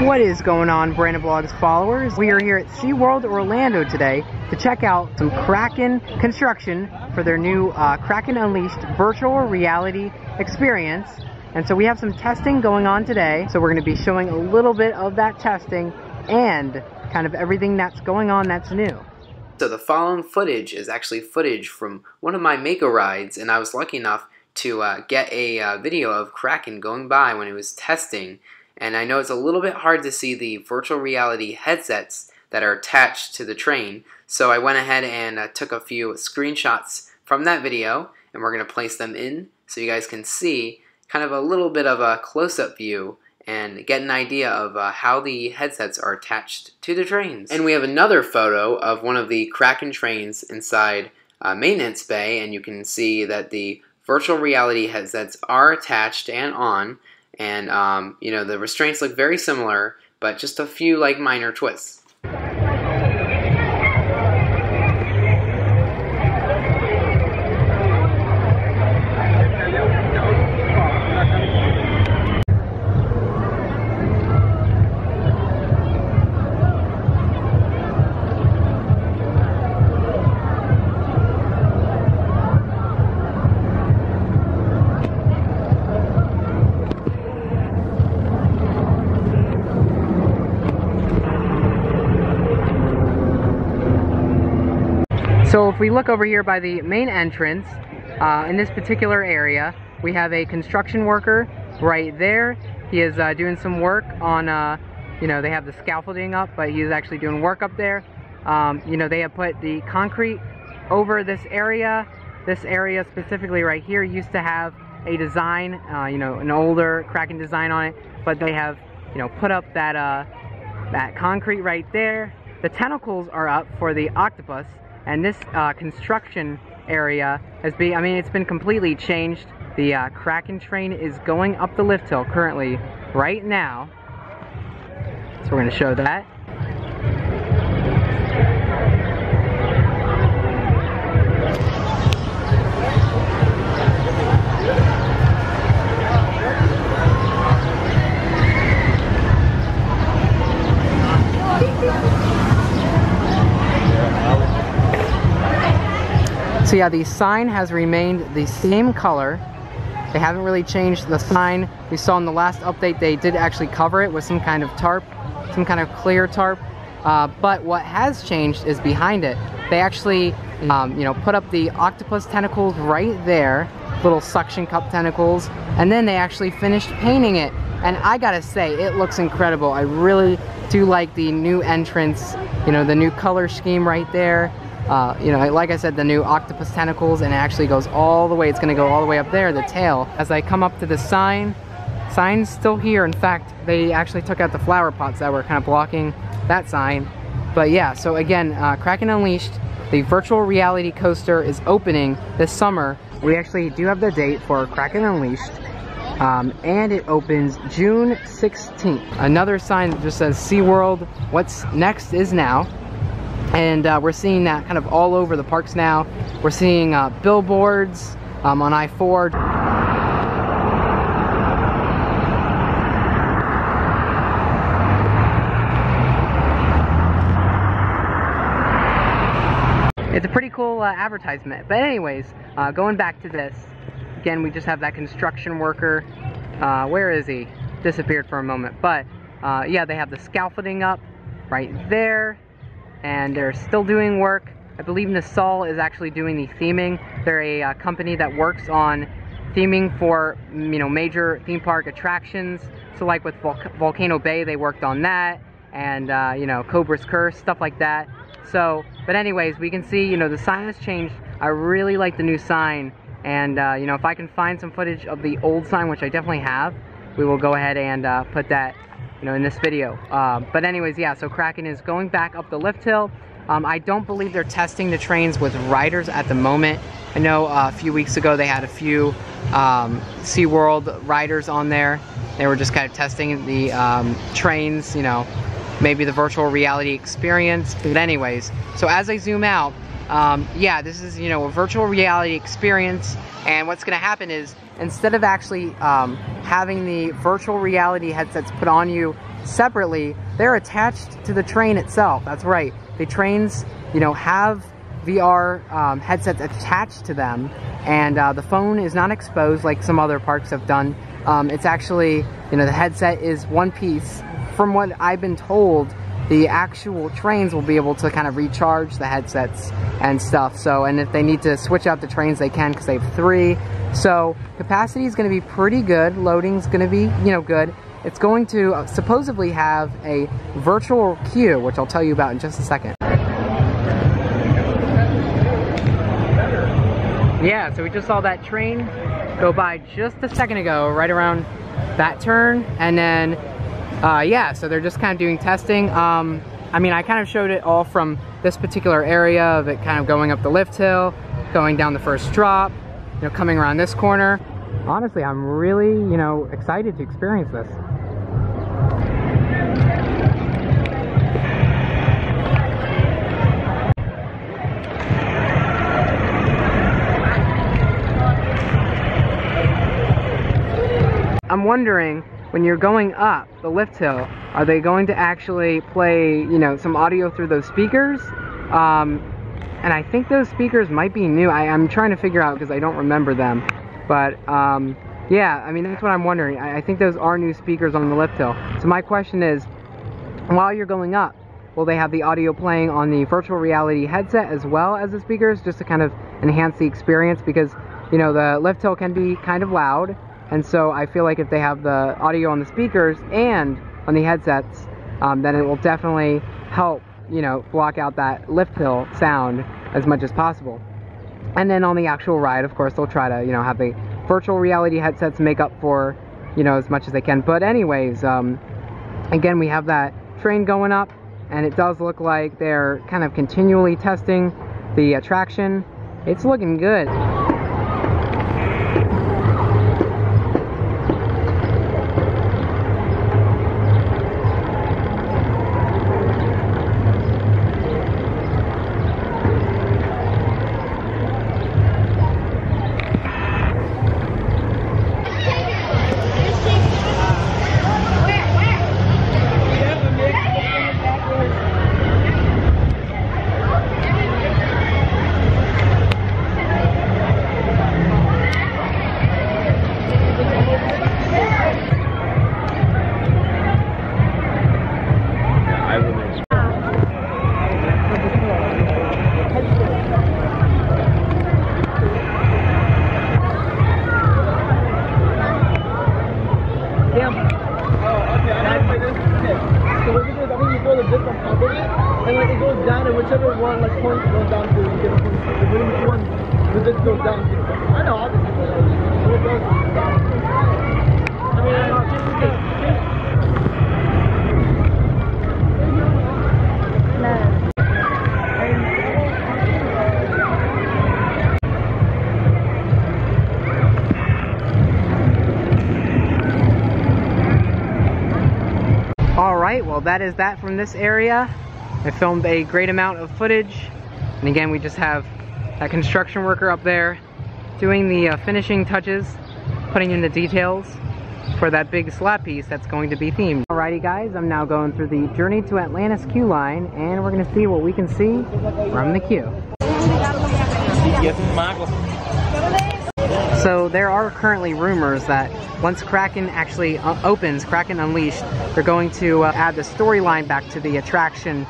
What is going on, Brandon Vlogs followers? We are here at SeaWorld Orlando today to check out some Kraken construction for their new Kraken Unleashed virtual reality experience. And so we have some testing going on today. So we're going to be showing a little bit of that testing and kind of everything that's going on that's new. So the following footage is actually footage from one of my Mako rides, and I was lucky enough to get a video of Kraken going by when it was testing. And I know it's a little bit hard to see the virtual reality headsets that are attached to the train, so I went ahead and took a few screenshots from that video, and we're going to place them in so you guys can see kind of a little bit of a close-up view and get an idea of how the headsets are attached to the trains. And we have another photo of one of the Kraken trains inside maintenance bay, and you can see that the virtual reality headsets are attached and on. And, you know, the restraints look very similar, but just a few, like, minor twists. So if we look over here by the main entrance, in this particular area, we have a construction worker right there. He is doing some work on, you know, they have the scaffolding up, but he's actually doing work up there. You know, they have put the concrete over this area. This area specifically right here used to have a design, you know, an older Kraken design on it, but they have, you know, put up that, that concrete right there. The tentacles are up for the octopus. And this construction area has been, I mean, it's been completely changed. The Kraken train is going up the lift hill currently, right now. So we're going to show that. So yeah, the sign has remained the same color. They haven't really changed the sign. We saw in the last update they did actually cover it with some kind of tarp, some kind of clear tarp. But what has changed is behind it. They actually, you know, put up the octopus tentacles right there, little suction cup tentacles, and then they actually finished painting it. And I gotta say, it looks incredible. I really do like the new entrance, you know, the new color scheme right there. You know, like I said, the new octopus tentacles, and it actually goes all the way, it's gonna go all the way up there, the tail. As I come up to the sign's still here. In fact, they actually took out the flower pots that were kind of blocking that sign. But yeah, so again, Kraken Unleashed, the virtual reality coaster is opening this summer. We actually do have the date for Kraken Unleashed, and it opens June 16th. Another sign that just says SeaWorld, what's next is now. And we're seeing that kind of all over the parks now. We're seeing billboards on I-4. It's a pretty cool advertisement. But anyways, going back to this, again, we just have that construction worker. Where is he? Disappeared for a moment. But yeah, they have the scaffolding up right there. And they're still doing work. I believe Nassau is actually doing the theming. They're a company that works on theming for, you know, major theme park attractions. So like with Volcano Bay, they worked on that, and you know, Cobra's Curse, stuff like that. So, but anyways, we can see, you know, the sign has changed. I really like the new sign, and you know, if I can find some footage of the old sign, which I definitely have, we will go ahead and put that, you know, in this video. But anyways, yeah, so Kraken is going back up the lift hill. I don't believe they're testing the trains with riders at the moment. I know a few weeks ago they had a few SeaWorld riders on there. They were just kind of testing the trains, you know, maybe the virtual reality experience. But anyways, so as I zoom out, yeah, this is, you know, a virtual reality experience, and what's going to happen is, instead of actually having the virtual reality headsets put on you separately, they're attached to the train itself. That's right. The trains, you know, have VR headsets attached to them, and the phone is not exposed like some other parks have done. It's actually, you know, the headset is one piece. From what I've been told, the actual trains will be able to kind of recharge the headsets and stuff. So, and if they need to switch out the trains, they can, because they have 3. So capacity is going to be pretty good. Loading's going to be, you know, good. It's going to supposedly have a virtual queue, which I'll tell you about in just a second. Yeah, so we just saw that train go by just a second ago, right around that turn, and then yeah, so they're just kind of doing testing. I mean, I kind of showed it all from this particular area of it kind of going up the lift hill, going down the first drop, you know, coming around this corner. Honestly, I'm really, you know, excited to experience this. I'm wondering, when you're going up the lift hill, are they going to actually play, you know, some audio through those speakers? And I think those speakers might be new. I'm trying to figure out because I don't remember them. But yeah, I mean, that's what I'm wondering. I think those are new speakers on the lift hill. So my question is, while you're going up, will they have the audio playing on the virtual reality headset as well as the speakers, just to kind of enhance the experience? Because, you know, the lift hill can be kind of loud. And so I feel like if they have the audio on the speakers and on the headsets, then it will definitely help, you know, block out that lift hill sound as much as possible. And then on the actual ride, of course, they'll try to, you know, have the virtual reality headsets make up for, you know, as much as they can. But anyways, again, we have that train going up, and it does look like they're kind of continually testing the attraction. It's looking good. And like it goes down, and whichever one like point goes down to, you get a point. Which one with this goes down to. I know, obviously. I mean, Alright, well that is that from this area. I filmed a great amount of footage, and again we just have that construction worker up there doing the finishing touches, putting in the details for that big slab piece that's going to be themed. Alrighty guys, I'm now going through the Journey to Atlantis queue line, and we're going to see what we can see from the queue. So there are currently rumors that once Kraken actually opens, Kraken Unleashed, they're going to add the storyline back to the attraction,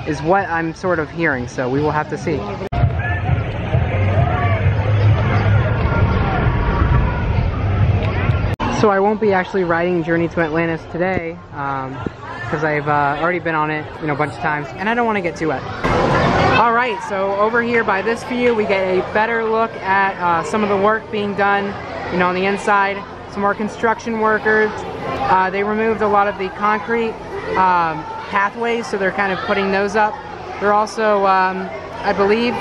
is what I'm sort of hearing, so we will have to see. So I won't be actually riding Journey to Atlantis today, because I've already been on it, you know, a bunch of times, and I don't want to get too wet. Alright, so over here by this view, we get a better look at some of the work being done, you know, on the inside. Some more construction workers. They removed a lot of the concrete pathways, so they're kind of putting those up. They're also, I believe,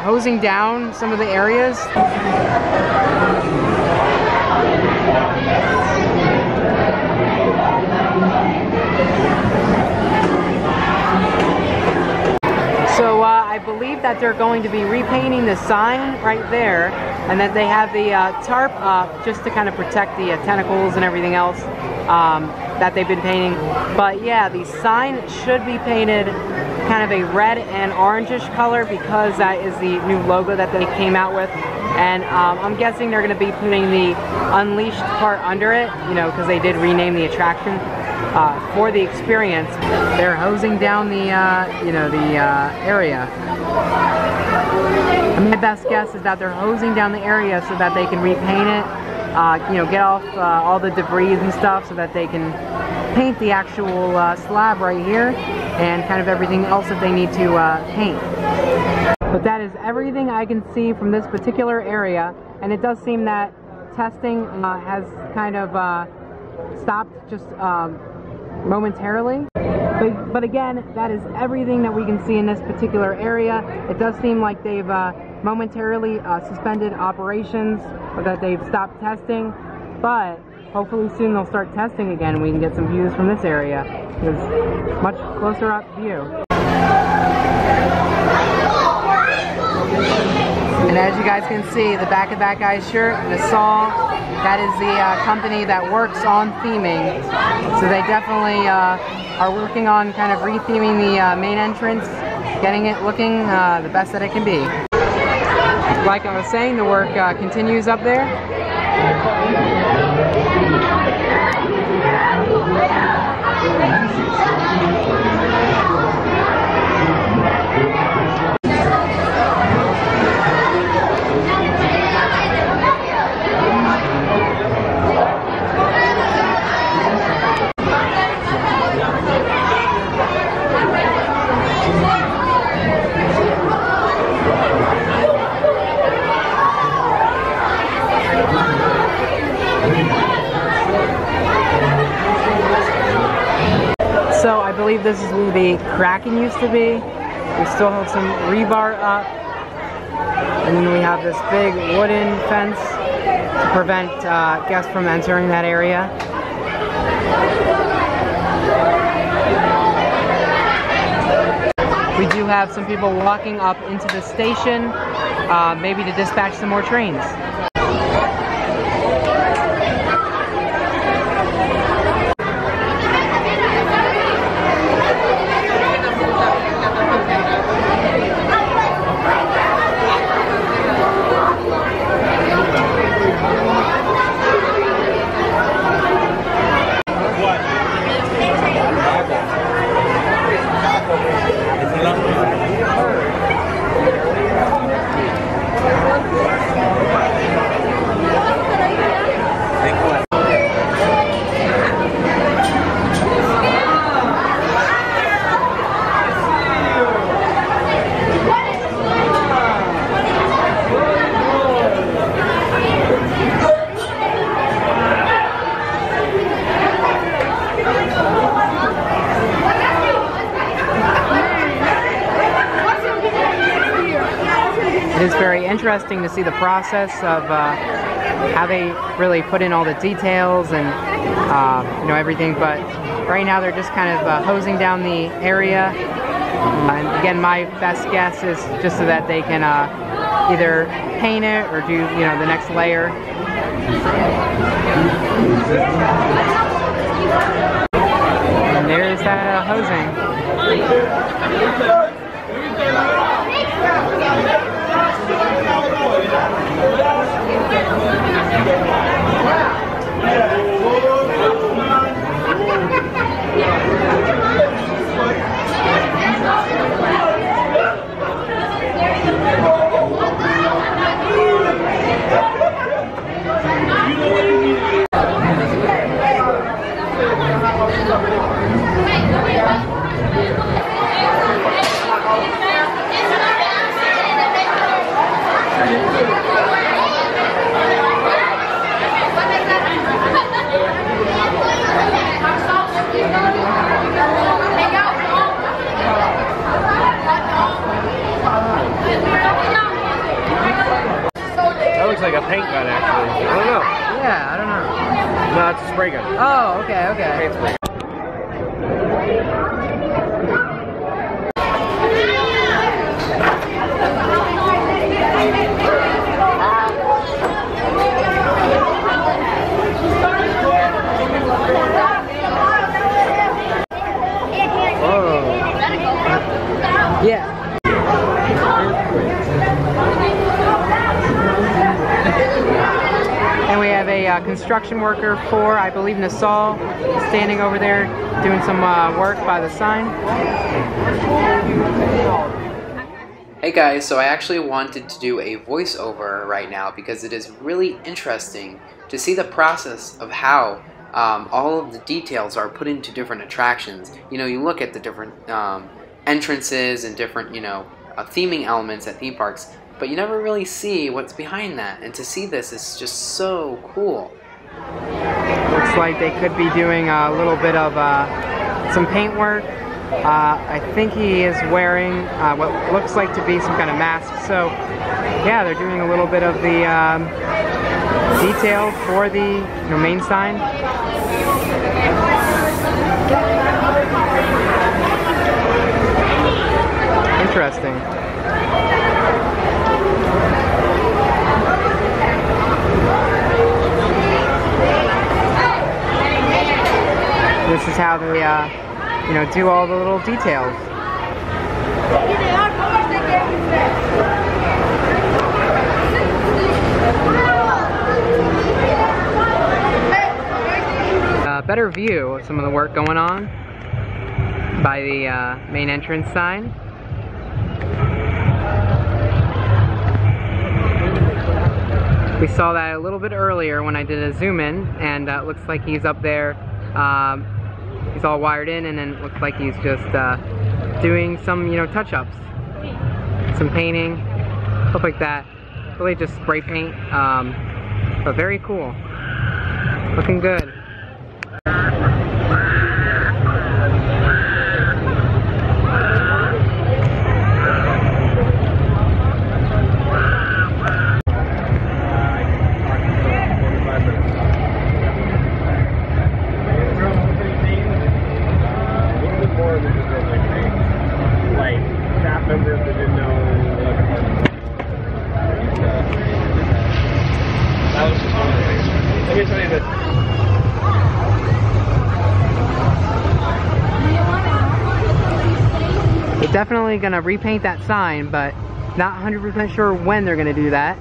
hosing down some of the areas. So I believe that they're going to be repainting the sign right there, and that they have the tarp up just to kind of protect the tentacles and everything else that they've been painting. But yeah, the sign should be painted kind of a red and orangish color because that is the new logo that they came out with. And I'm guessing they're going to be putting the Unleashed part under it, you know, because they did rename the attraction for the experience. They're hosing down the, area. And my best guess is that they're hosing down the area so that they can repaint it, get off all the debris and stuff so that they can paint the actual slab right here and kind of everything else that they need to paint. But that is everything I can see from this particular area, and it does seem that testing has kind of stopped just momentarily. But again, that is everything that we can see in this particular area. It does seem like they've momentarily suspended operations, or that they've stopped testing, but hopefully soon they'll start testing again and we can get some views from this area. It's much closer up view. And as you guys can see, the back of that guy's shirt, Nassau, that is the company that works on theming. So they definitely are working on kind of re-theming the main entrance, getting it looking the best that it can be. Like I was saying, the work continues up there. So I believe this is where the Kraken used to be. We still have some rebar up. And then we have this big wooden fence to prevent guests from entering that area. We do have some people walking up into the station, maybe to dispatch some more trains. It is very interesting to see the process of how they really put in all the details and everything. But right now they're just kind of hosing down the area. And again, my best guess is just so that they can either paint it or do the next layer. And there's that hosing. That looks like a paint gun, actually. I don't know. Yeah, I don't know. No, it's a spray gun. Oh, okay. Paint spray gun. construction worker for, I believe, Nassau, standing over there doing some work by the sign. Hey guys, so I actually wanted to do a voiceover right now because it is really interesting to see the process of how all of the details are put into different attractions. You know, you look at the different entrances and different, you know, theming elements at theme parks, but you never really see what's behind that, and to see this is just so cool. Looks like they could be doing a little bit of some paint work. I think he is wearing what looks like to be some kind of mask, so yeah, they're doing a little bit of the detail for the main sign. Interesting. This is how they, you know, do all the little details. Better view of some of the work going on by the main entrance sign. We saw that a little bit earlier when I did a zoom in, and it looks like he's up there. He's all wired in, and then it looks like he's just doing some, you know, touch-ups, some painting, stuff like that. Really just spray paint, but very cool. Looking good. They're definitely gonna repaint that sign, but not 100% sure when they're gonna do that.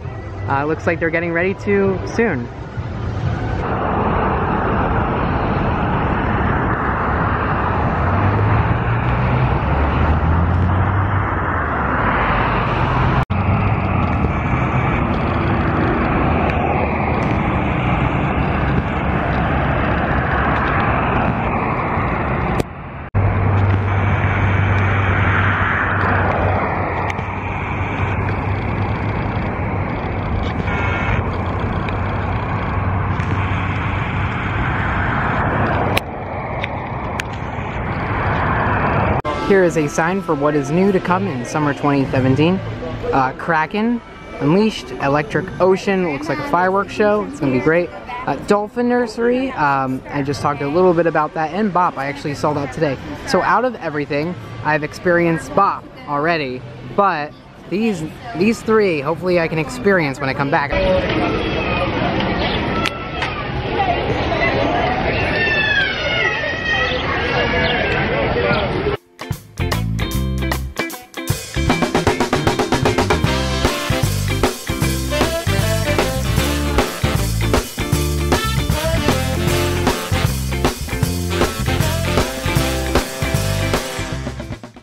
Looks like they're getting ready to soon. Here is a sign for what is new to come in summer 2017. Kraken, Unleashed, Electric Ocean, looks like a fireworks show, it's gonna be great. Dolphin Nursery, I just talked a little bit about that, and Bop, I actually saw that today. So out of everything, I've experienced Bop already, but these three, hopefully I can experience when I come back.